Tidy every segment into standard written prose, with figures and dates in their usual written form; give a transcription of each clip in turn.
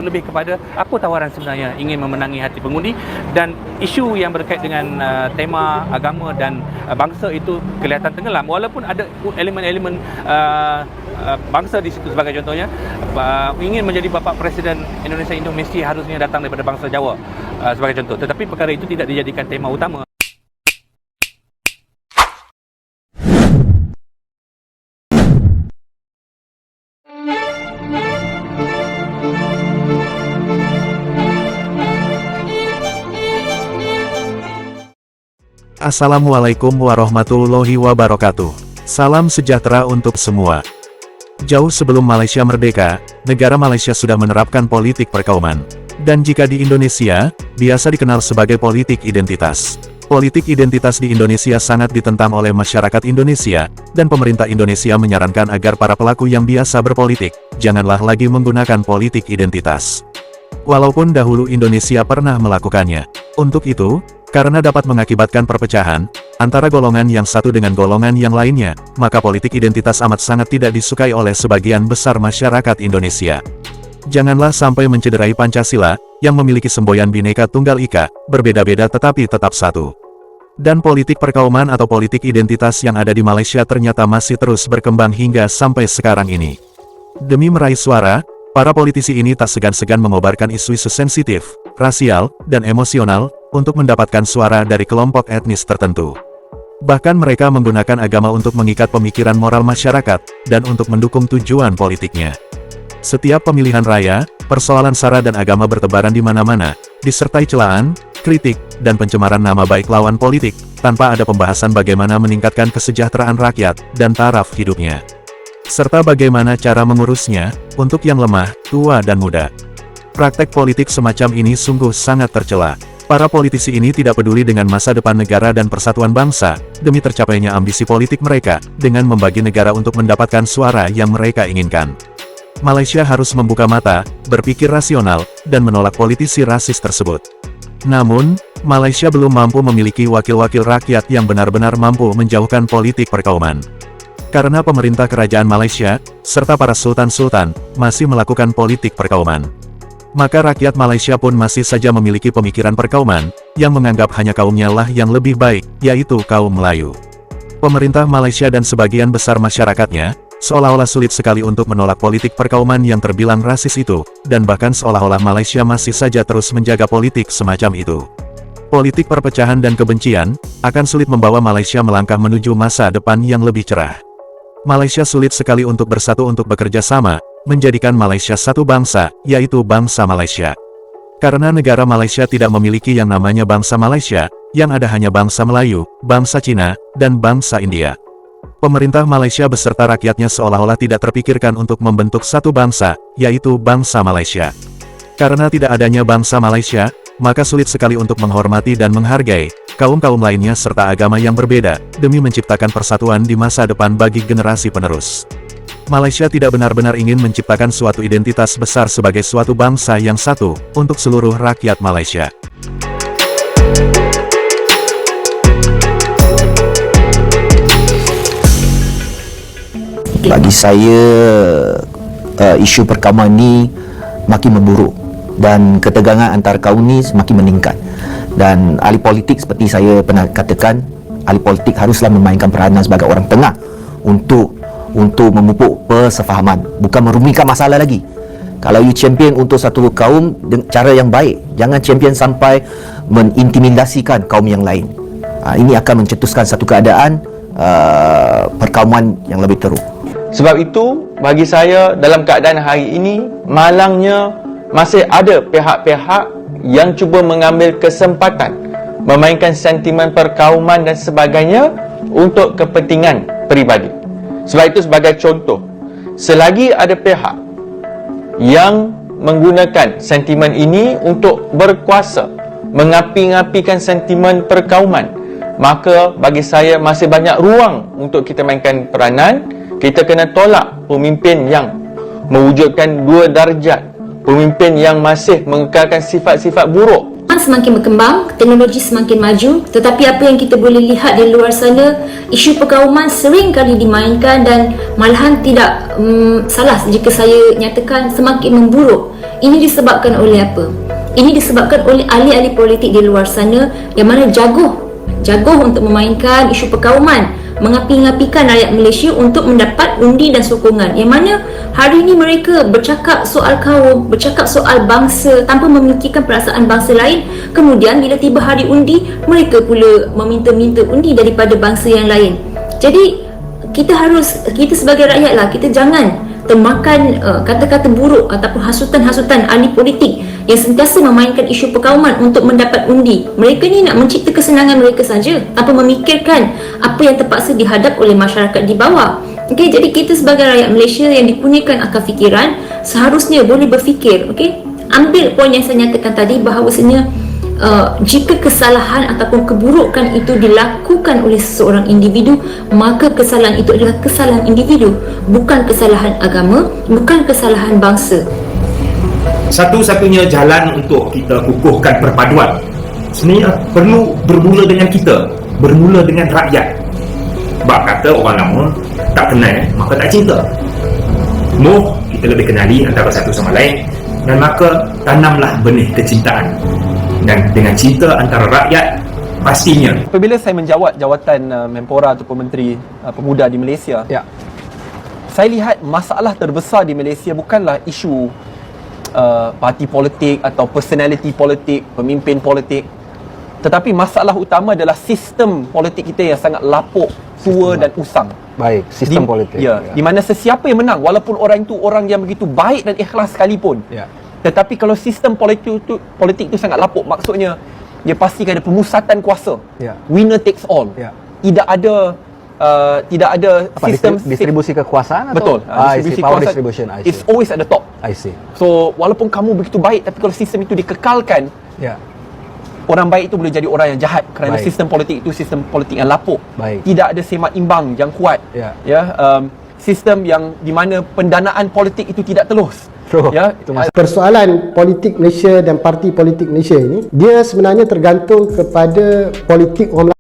lebih kepada apa tawaran sebenarnya ingin memenangi hati pengundi, dan isu yang berkait dengan tema agama dan bangsa itu kelihatan tenggelam walaupun ada elemen-elemen bangsa di situ. Sebagai contohnya, ingin menjadi bapa Presiden Indonesia itu mesti harusnya datang daripada bangsa Jawa, sebagai contoh, tetapi perkara itu tidak dijadikan tema utama. Assalamualaikum warahmatullahi wabarakatuh. Salam sejahtera untuk semua. Jauh sebelum Malaysia merdeka, negara Malaysia sudah menerapkan politik perkauman. Dan jika di Indonesia, biasa dikenal sebagai politik identitas. Politik identitas di Indonesia sangat ditentang oleh masyarakat Indonesia, dan pemerintah Indonesia menyarankan agar para pelaku yang biasa berpolitik, janganlah lagi menggunakan politik identitas. Walaupun dahulu Indonesia pernah melakukannya. Untuk itu, karena dapat mengakibatkan perpecahan antara golongan yang satu dengan golongan yang lainnya, maka politik identitas amat sangat tidak disukai oleh sebagian besar masyarakat Indonesia. Janganlah sampai mencederai Pancasila, yang memiliki semboyan Bhinneka Tunggal Ika, berbeda-beda tetapi tetap satu. Dan politik perkauman atau politik identitas yang ada di Malaysia ternyata masih terus berkembang hingga sampai sekarang ini. Demi meraih suara, para politisi ini tak segan-segan mengobarkan isu-isu sensitif, rasial, dan emosional, untuk mendapatkan suara dari kelompok etnis tertentu. Bahkan mereka menggunakan agama untuk mengikat pemikiran moral masyarakat, dan untuk mendukung tujuan politiknya. Setiap pemilihan raya, persoalan SARA dan agama bertebaran di mana-mana, disertai celaan, kritik, dan pencemaran nama baik lawan politik, tanpa ada pembahasan bagaimana meningkatkan kesejahteraan rakyat, dan taraf hidupnya. Serta bagaimana cara mengurusnya, untuk yang lemah, tua dan muda. Praktek politik semacam ini sungguh sangat tercela. Para politisi ini tidak peduli dengan masa depan negara dan persatuan bangsa, demi tercapainya ambisi politik mereka, dengan membagi negara untuk mendapatkan suara yang mereka inginkan. Malaysia harus membuka mata, berpikir rasional, dan menolak politisi rasis tersebut. Namun, Malaysia belum mampu memiliki wakil-wakil rakyat yang benar-benar mampu menjauhkan politik perkauman. Karena pemerintah kerajaan Malaysia, serta para sultan-sultan, masih melakukan politik perkauman. Maka rakyat Malaysia pun masih saja memiliki pemikiran perkauman, yang menganggap hanya kaumnya lah yang lebih baik, yaitu kaum Melayu. Pemerintah Malaysia dan sebagian besar masyarakatnya, seolah-olah sulit sekali untuk menolak politik perkauman yang terbilang rasis itu, dan bahkan seolah-olah Malaysia masih saja terus menjaga politik semacam itu. Politik perpecahan dan kebencian, akan sulit membawa Malaysia melangkah menuju masa depan yang lebih cerah. Malaysia sulit sekali untuk bersatu untuk bekerja sama, menjadikan Malaysia satu bangsa, yaitu bangsa Malaysia. Karena negara Malaysia tidak memiliki yang namanya bangsa Malaysia, yang ada hanya bangsa Melayu, bangsa Cina, dan bangsa India. Pemerintah Malaysia beserta rakyatnya seolah-olah tidak terpikirkan untuk membentuk satu bangsa, yaitu bangsa Malaysia. Karena tidak adanya bangsa Malaysia, maka sulit sekali untuk menghormati dan menghargai kaum-kaum lainnya serta agama yang berbeda, demi menciptakan persatuan di masa depan bagi generasi penerus. Malaysia tidak benar-benar ingin menciptakan suatu identitas besar sebagai suatu bangsa yang satu, untuk seluruh rakyat Malaysia. Bagi saya, isu perkauman ini makin memburuk dan ketegangan antara kaum ini semakin meningkat. Dan ahli politik seperti saya pernah katakan, ahli politik haruslah memainkan peranan sebagai orang tengah untuk memupuk persefahaman, bukan merumikan masalah lagi. Kalau you champion untuk satu kaum dengan cara yang baik, jangan champion sampai mengintimidasikan kaum yang lain. Ini akan mencetuskan satu keadaan perkauman yang lebih teruk. Sebab itu, bagi saya dalam keadaan hari ini, malangnya masih ada pihak-pihak yang cuba mengambil kesempatan memainkan sentimen perkauman dan sebagainya untuk kepentingan peribadi. Sebab itu, sebagai contoh, selagi ada pihak yang menggunakan sentimen ini untuk berkuasa, mengapi-ngapikan sentimen perkauman, maka bagi saya masih banyak ruang untuk kita mainkan peranan. Kita kena tolak pemimpin yang mewujudkan dua darjat, pemimpin yang masih mengekalkan sifat-sifat buruk. semakin berkembang, teknologi semakin maju, tetapi apa yang kita boleh lihat di luar sana, isu perkauman sering kali dimainkan dan malahan tidak salah jika saya nyatakan semakin memburuk. Ini disebabkan oleh apa? Ini disebabkan oleh ahli-ahli politik di luar sana yang mana jago untuk memainkan isu perkauman, mengapi-ngapikan rakyat Malaysia untuk mendapat undi dan sokongan, yang mana hari ini mereka bercakap soal kaum, bercakap soal bangsa tanpa memikirkan perasaan bangsa lain. Kemudian bila tiba hari undi, mereka pula meminta-minta undi daripada bangsa yang lain. Jadi kita sebagai rakyat lah, kita jangan termakan kata-kata buruk ataupun hasutan-hasutan ahli politik yang sentiasa memainkan isu perkauman untuk mendapat undi. Mereka ni nak mencipta kesenangan mereka saja tanpa memikirkan apa yang terpaksa dihadap oleh masyarakat di bawah. Okey, jadi kita sebagai rakyat Malaysia yang dikurniakan akal fikiran seharusnya boleh berfikir. Okey, ambil poin yang saya nyatakan tadi bahawasanya jika kesalahan ataupun keburukan itu dilakukan oleh seseorang individu, maka kesalahan itu adalah kesalahan individu, bukan kesalahan agama, bukan kesalahan bangsa. Satu-satunya jalan untuk kita kukuhkan perpaduan sebenarnya perlu bermula dengan kita, bermula dengan rakyat. Sebab kata orang lama, tak kenal maka tak cinta. Kita lebih kenali antara satu sama lain, dan maka tanamlah benih kecintaan. Dan dengan cinta antara rakyat, pastinya. Apabila saya menjawat jawatan Menpora ataupun Menteri Pemuda di Malaysia, saya lihat masalah terbesar di Malaysia bukanlah isu parti politik atau personality politik, pemimpin politik, tetapi masalah utama adalah sistem politik kita yang sangat lapuk, tua dan usang. Baik, sistem politik. Di mana sesiapa yang menang, walaupun orang itu orang yang begitu baik dan ikhlas sekalipun, tetapi kalau sistem politik itu sangat lapuk, maksudnya dia pastikan ada pemusatan kuasa. Winner takes all. Tidak ada sistem distribusi kekuasaan atau? Betul. Distribusi power distribution. It's always at the top. I see. So walaupun kamu begitu baik, tapi kalau sistem itu dikekalkan, orang baik itu boleh jadi orang yang jahat kerana sistem politik itu sistem politik yang lapuk. Tidak ada semak imbang yang kuat. Sistem yang di mana pendanaan politik itu tidak telus. Persoalan politik Malaysia dan parti politik Malaysia ini, dia sebenarnya tergantung kepada politik orang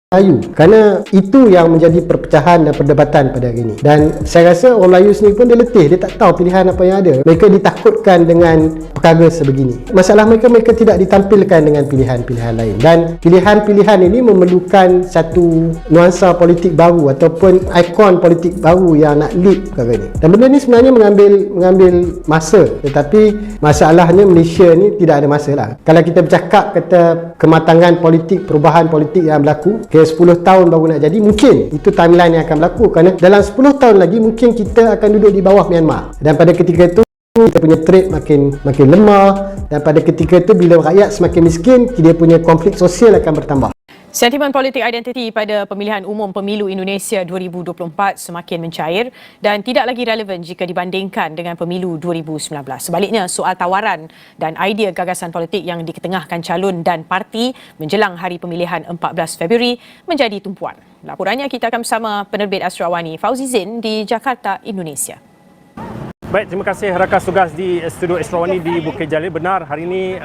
Melayu, kerana itu yang menjadi perpecahan dan perdebatan pada hari ini. Dan saya rasa orang Melayu sendiri pun dia letih, dia tak tahu pilihan apa yang ada. Mereka ditakutkan dengan perkara sebegini. Masalah mereka tidak ditampilkan dengan pilihan-pilihan lain, dan pilihan-pilihan ini memerlukan satu nuansa politik baru ataupun ikon politik baru yang nak lead perkara ini. Dan benda ni sebenarnya mengambil masa, tetapi masalahnya Malaysia ni tidak ada masa lah. Kalau kita bercakap kata kematangan politik, perubahan politik yang berlaku, 10 tahun baru nak jadi, mungkin itu timeline yang akan berlaku, kerana dalam 10 tahun lagi mungkin kita akan duduk di bawah Myanmar, dan pada ketika itu kita punya trade makin lemah, dan pada ketika itu bila rakyat semakin miskin, dia punya konflik sosial akan bertambah. Sentimen politik identiti pada pemilihan umum pemilu Indonesia 2024 semakin mencair dan tidak lagi relevan jika dibandingkan dengan pemilu 2019. Sebaliknya, soal tawaran dan idea gagasan politik yang diketengahkan calon dan parti menjelang hari pemilihan 14 Februari menjadi tumpuan. Laporannya kita akan bersama penerbit Astrawani Fauzi Zin di Jakarta, Indonesia. Baik, terima kasih rakan tugas di Studio Astrawani di Bukit Jalil. Benar, hari ini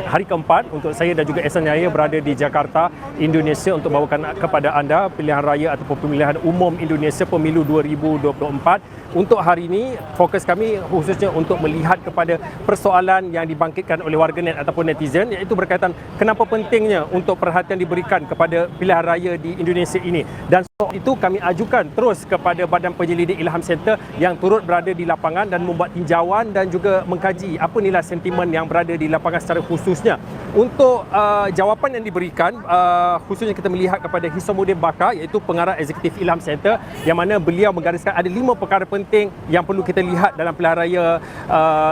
hari keempat untuk saya dan juga Ehsan Yahya berada di Jakarta, Indonesia untuk bawakan kepada anda pilihan raya ataupun pemilihan umum Indonesia pemilu 2024. Untuk hari ini, fokus kami khususnya untuk melihat kepada persoalan yang dibangkitkan oleh warganet ataupun netizen, iaitu berkaitan kenapa pentingnya untuk perhatian diberikan kepada pilihan raya di Indonesia ini. Dan soal itu kami ajukan terus kepada Badan Penyelidik Ilham Center yang turut berada di lapangan dan membuat tinjauan dan juga mengkaji apa nilai sentimen yang berada di lapangan secara khususnya. Untuk jawapan yang diberikan, khususnya kita melihat kepada Hishamuddin Bakar, iaitu pengarah eksekutif Ilham Center, yang mana beliau menggariskan ada 5 perkara penting yang perlu kita lihat dalam pilihan raya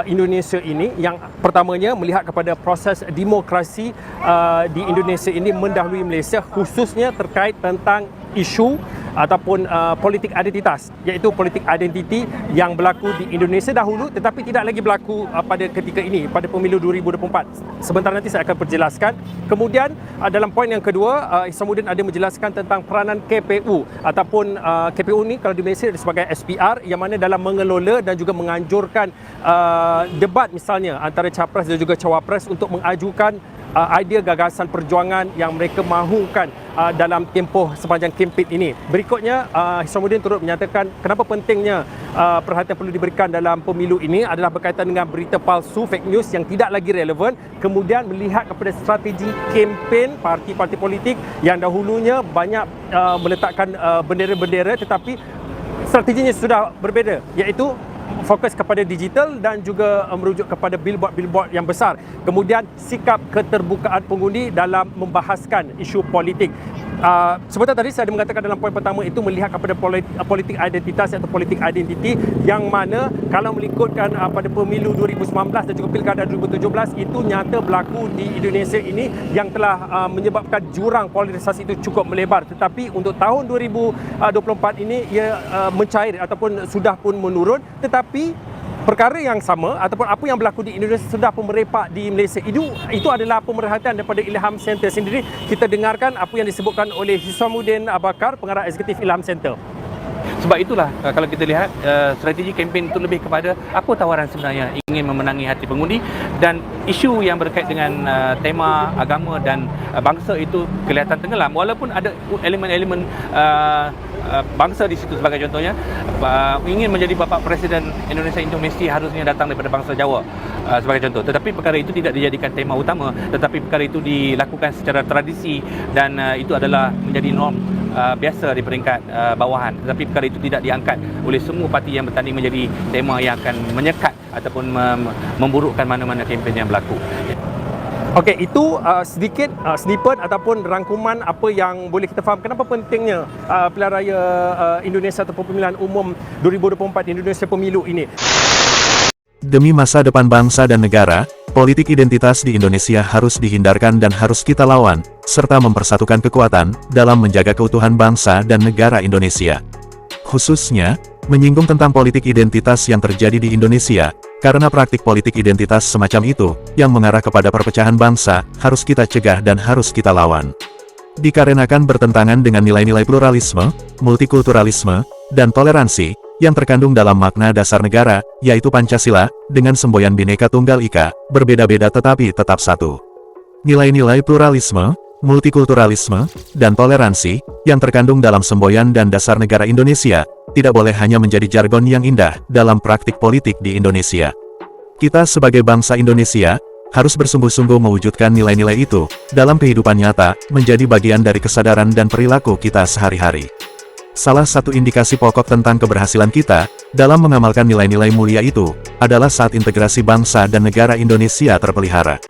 Indonesia ini. Yang pertamanya, melihat kepada proses demokrasi di Indonesia ini mendahului Malaysia, khususnya terkait tentang isu ataupun politik identitas, iaitu politik identiti yang berlaku di Indonesia dahulu tetapi tidak lagi berlaku pada ketika ini, pada pemilu 2024. Sebentar nanti saya akan perjelaskan. Kemudian dalam poin yang kedua, Hishamuddin ada menjelaskan tentang peranan KPU ataupun KPU ni kalau di Malaysia sebagai SPR yang mana dalam mengelola dan juga menganjurkan debat misalnya antara capres dan juga cawapres untuk mengajukan idea gagasan perjuangan yang mereka mahukan dalam tempoh sepanjang kempen ini. Berikutnya, Hishamuddin turut menyatakan kenapa pentingnya perhatian perlu diberikan dalam pemilu ini adalah berkaitan dengan berita palsu, fake news yang tidak lagi relevan, kemudian melihat kepada strategi kempen parti-parti politik yang dahulunya banyak meletakkan bendera-bendera tetapi strateginya sudah berbeza, iaitu fokus kepada digital dan juga merujuk kepada billboard-billboard yang besar. Kemudian sikap keterbukaan pengundi dalam membahaskan isu politik. Sebentar tadi saya ada mengatakan dalam poin pertama itu melihat kepada politik identitas atau politik identiti yang mana kalau mengikutkan pada pemilu 2019 dan juga pilkada 2017 itu nyata berlaku di Indonesia ini yang telah menyebabkan jurang polarisasi itu cukup melebar. Tetapi untuk tahun 2024 ini ia mencair ataupun sudah pun menurun, tetapi perkara yang sama ataupun apa yang berlaku di Indonesia sudah pun merepak di Malaysia. Itu adalah pemerhatian daripada Ilham Center sendiri. Kita dengarkan apa yang disebutkan oleh Hishamuddin Abakar, pengarah eksekutif Ilham Center. Sebab itulah kalau kita lihat strategi kempen itu lebih kepada apa tawaran sebenarnya, ingin memenangi hati pengundi, dan isu yang berkait dengan tema agama dan bangsa itu kelihatan tenggelam walaupun ada elemen-elemen bangsa di situ. Sebagai contohnya, ingin menjadi bapa Presiden Indonesia itu mesti harusnya datang daripada bangsa Jawa sebagai contoh. Tetapi perkara itu tidak dijadikan tema utama, tetapi perkara itu dilakukan secara tradisi dan itu adalah menjadi norm biasa di peringkat bawahan. Tetapi perkara itu tidak diangkat oleh semua parti yang bertanding menjadi tema yang akan menyekat ataupun memburukkan mana-mana kempen yang berlaku. Okey, itu sedikit snippet ataupun rangkuman apa yang boleh kita faham kenapa pentingnya pilihan raya Indonesia ataupun pemilihan umum 2024 Indonesia Pemilu ini. Demi masa depan bangsa dan negara, politik identitas di Indonesia harus dihindarkan dan harus kita lawan, serta mempersatukan kekuatan dalam menjaga keutuhan bangsa dan negara Indonesia. Khususnya, menyinggung tentang politik identitas yang terjadi di Indonesia, karena praktik politik identitas semacam itu, yang mengarah kepada perpecahan bangsa, harus kita cegah dan harus kita lawan. Dikarenakan bertentangan dengan nilai-nilai pluralisme, multikulturalisme, dan toleransi, yang terkandung dalam makna dasar negara, yaitu Pancasila, dengan semboyan Bhinneka Tunggal Ika, berbeda-beda tetapi tetap satu. Nilai-nilai pluralisme, multikulturalisme, dan toleransi, yang terkandung dalam semboyan dan dasar negara Indonesia, tidak boleh hanya menjadi jargon yang indah dalam praktik politik di Indonesia. Kita sebagai bangsa Indonesia, harus bersungguh-sungguh mewujudkan nilai-nilai itu, dalam kehidupan nyata, menjadi bagian dari kesadaran dan perilaku kita sehari-hari. Salah satu indikasi pokok tentang keberhasilan kita, dalam mengamalkan nilai-nilai mulia itu, adalah saat integrasi bangsa dan negara Indonesia terpelihara.